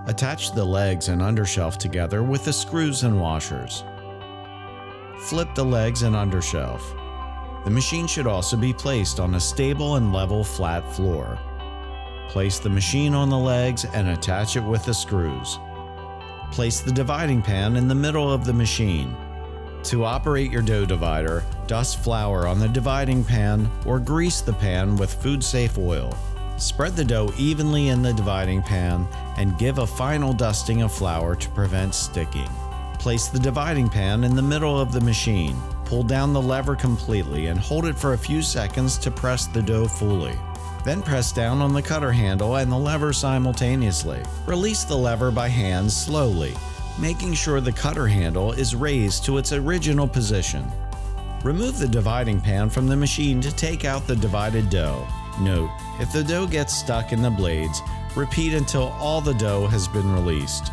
Attach the legs and undershelf together with the screws and washers. Flip the legs and undershelf. The machine should also be placed on a stable and level flat floor. Place the machine on the legs and attach it with the screws. Place the dividing pan in the middle of the machine. To operate your dough divider, dust flour on the dividing pan or grease the pan with food-safe oil. Spread the dough evenly in the dividing pan and give a final dusting of flour to prevent sticking. Place the dividing pan in the middle of the machine. Pull down the lever completely and hold it for a few seconds to press the dough fully. Then press down on the cutter handle and the lever simultaneously. Release the lever by hand slowly, making sure the cutter handle is raised to its original position. Remove the dividing pan from the machine to take out the divided dough. Note, if the dough gets stuck in the blades, repeat until all the dough has been released.